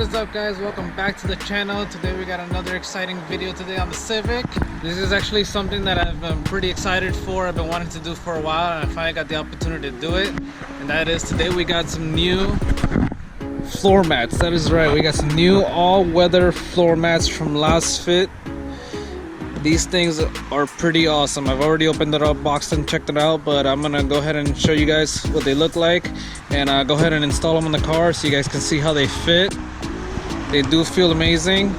is up, guys? Welcome back to the channel. Today we got another exciting video today on the Civic. This is actually something that I've been pretty excited for. I've been wanting to do for a while, and I finally got the opportunity to do it. And that is, today we got some new floor mats. That is right, we got some new all-weather floor mats from LASFIT. These things are pretty awesome. I've already opened it up, boxed and checked it out, but I'm gonna go ahead and show you guys what they look like and go ahead and install them in the car so you guys can see how they fit. They do feel amazing.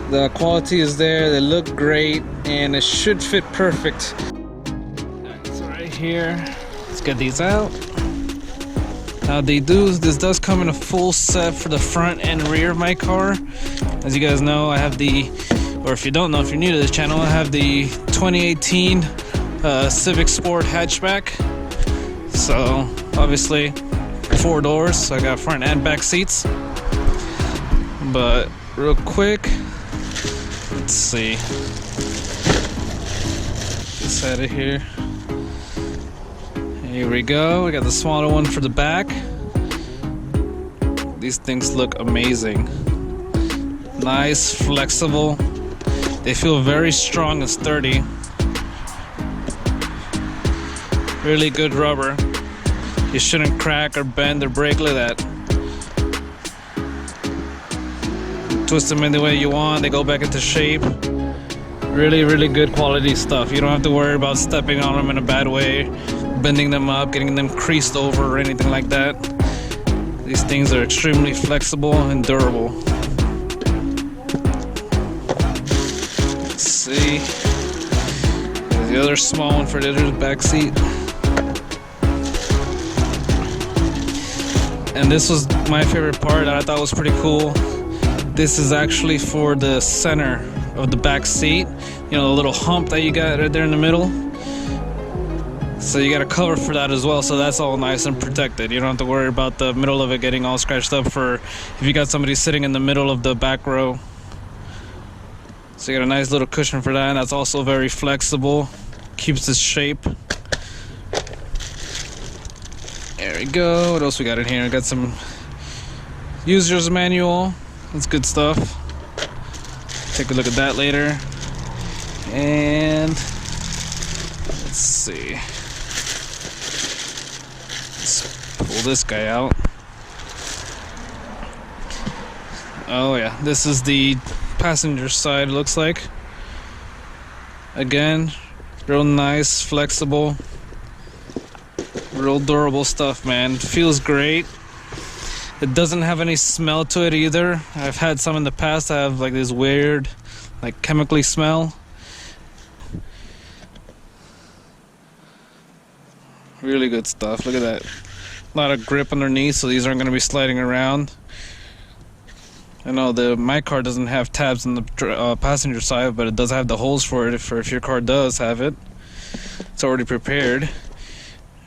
The quality is there, they look great, and it should fit perfect. So right here, let's get these out. Now this does come in a full set for the front and rear of my car. As you guys know, I have or if you don't know, if you're new to this channel, I have the 2018 Civic Sport hatchback. So obviously 4 doors, so I got front and back seats. But real quick, let's see. This out of here. Here we go. We got the smaller one for the back. These things look amazing. Nice, flexible. They feel very strong and sturdy. Really good rubber. You shouldn't crack or bend or break like that. Twist them any way you want, they go back into shape. Really, really good quality stuff. You don't have to worry about stepping on them in a bad way, bending them up, getting them creased over or anything like that. These things are extremely flexible and durable. Let's see. There's the other small one for the other back seat. And this was my favorite part that I thought was pretty cool. This is actually for the center of the back seat. You know, the little hump that you got right there in the middle. So you got a cover for that as well, so that's all nice and protected. You don't have to worry about the middle of it getting all scratched up for if you got somebody sitting in the middle of the back row. So you got a nice little cushion for that, and that's also very flexible. Keeps its shape. There we go. What else we got in here? We got some user's manual. That's good stuff. Take a look at that later. And let's see. Let's pull this guy out. Oh yeah, this is the passenger side, it looks like. Again, real nice, flexible, real durable stuff, man. Feels great. It doesn't have any smell to it either. I've had some in the past that have like this weird, like chemically smell. Really good stuff. Look at that. A lot of grip underneath, so these aren't going to be sliding around. I know my car doesn't have tabs on the passenger side, but it does have the holes for it if your car does have it. It's already prepared.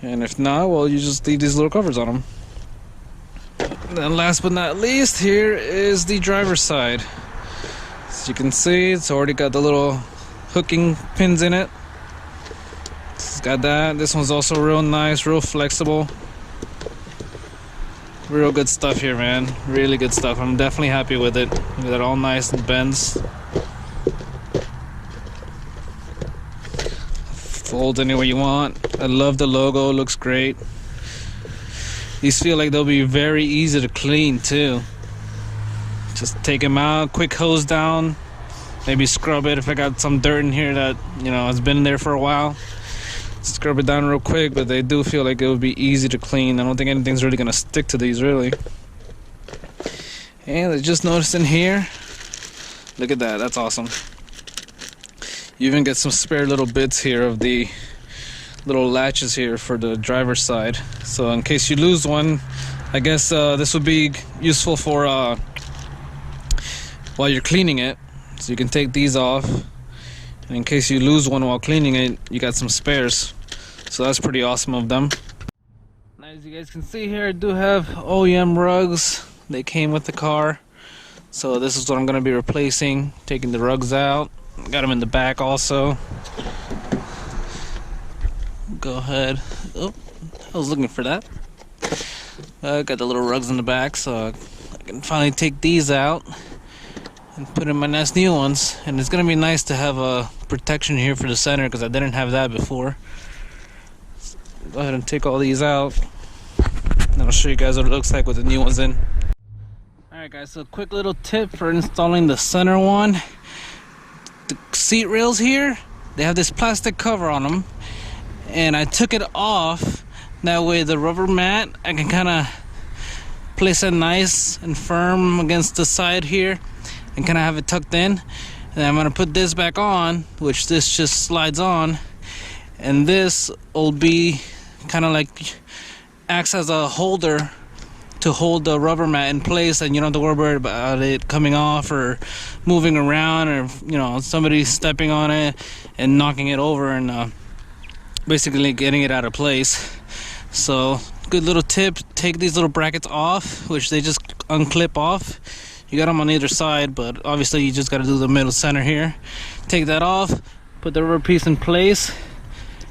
And if not, well, you just leave these little covers on them. And then last but not least, here is the driver's side. As you can see, it's already got the little hooking pins in it. It's got that. This one's also real nice, real flexible. Real good stuff here, man. Really good stuff. I'm definitely happy with it. Look at that, all nice and bends. Folds anywhere you want. I love the logo, it looks great. These feel like they'll be very easy to clean too. Just take them out, quick hose down, maybe scrub it if I got some dirt in here that, you know, has been there for a while. Scrub it down real quick, but they do feel like it would be easy to clean. I don't think anything's really gonna stick to these, really. And I just noticed in here, look at that, that's awesome. You even get some spare little bits here of the little latches here for the driver's side. So in case you lose one, I guess this would be useful for while you're cleaning it. So you can take these off. And in case you lose one while cleaning it, you got some spares. So that's pretty awesome of them. Now, as you guys can see here, I do have OEM rugs. They came with the car. So this is what I'm going to be replacing. Taking the rugs out. Got them in the back also. Go ahead. Oh, I was looking for that. Got the little rugs in the back, so can finally take these out and put in my nice new ones. And it's gonna be nice to have a protection here for the center because I didn't have that before. So go ahead and take all these out, and I'll show you guys what it looks like with the new ones in. Alright guys, so a quick little tip for installing the center one. The seat rails here, they have this plastic cover on them, and I took it off. That way the rubber mat, I can kind of place it nice and firm against the side here and kind of have it tucked in. And I'm going to put this back on, which this just slides on, and this will be kind of like acts as a holder to hold the rubber mat in place, and you don't have to worry about it coming off or moving around, or you know, somebody stepping on it and knocking it over and basically getting it out of place. So good little tip, take these little brackets off, which they just unclip off. You got them on either side, but obviously you just got to do the middle center here. Take that off, put the rubber piece in place,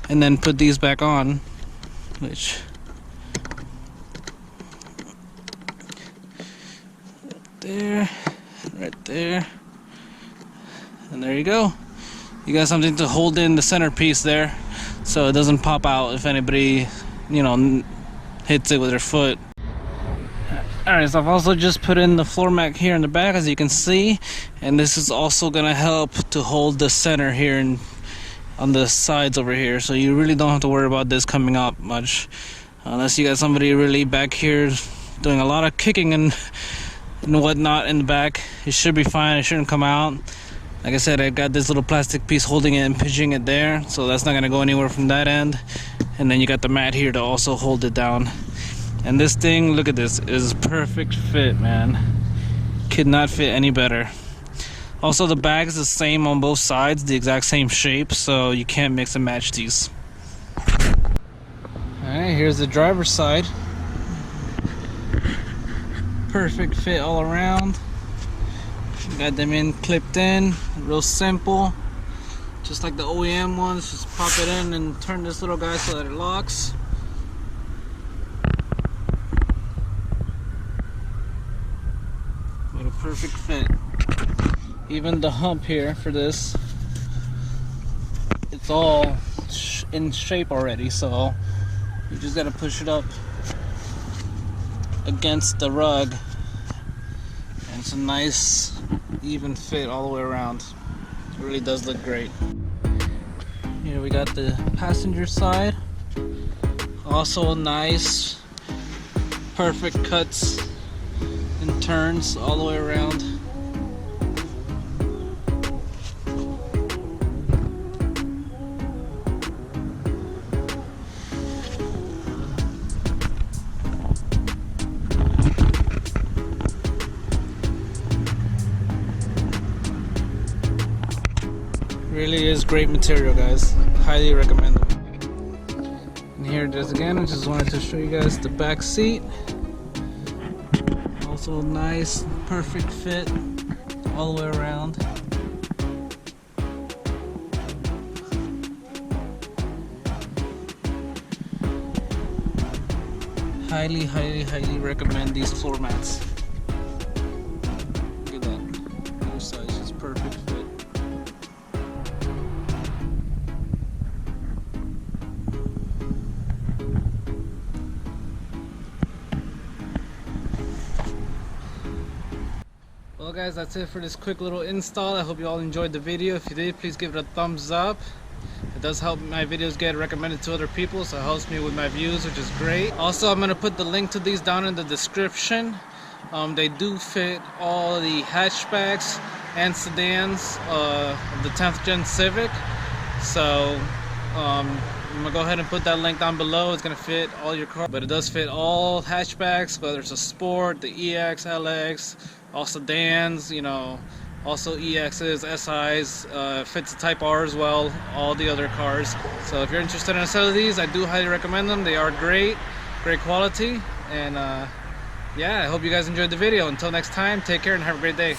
and then put these back on, which there, right there, and there you go. You got something to hold in the centerpiece there, so it doesn't pop out if anybody, you know, hits it with their foot. Alright, so I've also just put in the floor mat here in the back, as you can see, and this is also gonna help to hold the center here and on the sides over here, so you really don't have to worry about this coming up much, unless you got somebody really back here doing a lot of kicking and whatnot in the back. It should be fine, it shouldn't come out. Like I said, I got this little plastic piece holding it and pinching it there, so that's not gonna go anywhere from that end. And then you got the mat here to also hold it down. And this thing, look at this, is perfect fit, man. Could not fit any better. Also, the bag is the same on both sides, the exact same shape, so you can't mix and match these. Alright, here's the driver's side. Perfect fit all around. Got them in, clipped in, real simple. Just like the OEM ones, just pop it in and turn this little guy so that it locks. What a perfect fit. Even the hump here for this, it's all in shape already, so you just gotta push it up against the rug, and it's a nice even fit all the way around. It really does look great. Here we got the passenger side, also nice, perfect cuts and turns all the way around. Really is great material, guys. Highly recommend it. And here it is again. I just wanted to show you guys the back seat. Also nice, perfect fit all the way around. Highly, highly, highly recommend these floor mats. Look at that. Both sides, just perfect fit. Well guys, that's it for this quick little install. I hope you all enjoyed the video. If you did, please give it a thumbs up. It does help my videos get recommended to other people, so it helps me with my views, which is great. Also, I'm going to put the link to these down in the description. They do fit all the hatchbacks and sedans of the 10th gen Civic. So I'm going to go ahead and put that link down below. It's going to fit all your cars, but it does fit all hatchbacks, whether it's a Sport, the EX, LX, all sedans, you know, also EXs, SIs, fits the Type R as well, all the other cars. So if you're interested in a set of these, I do highly recommend them. They are great quality, and yeah, I hope you guys enjoyed the video. Until next time, take care and have a great day.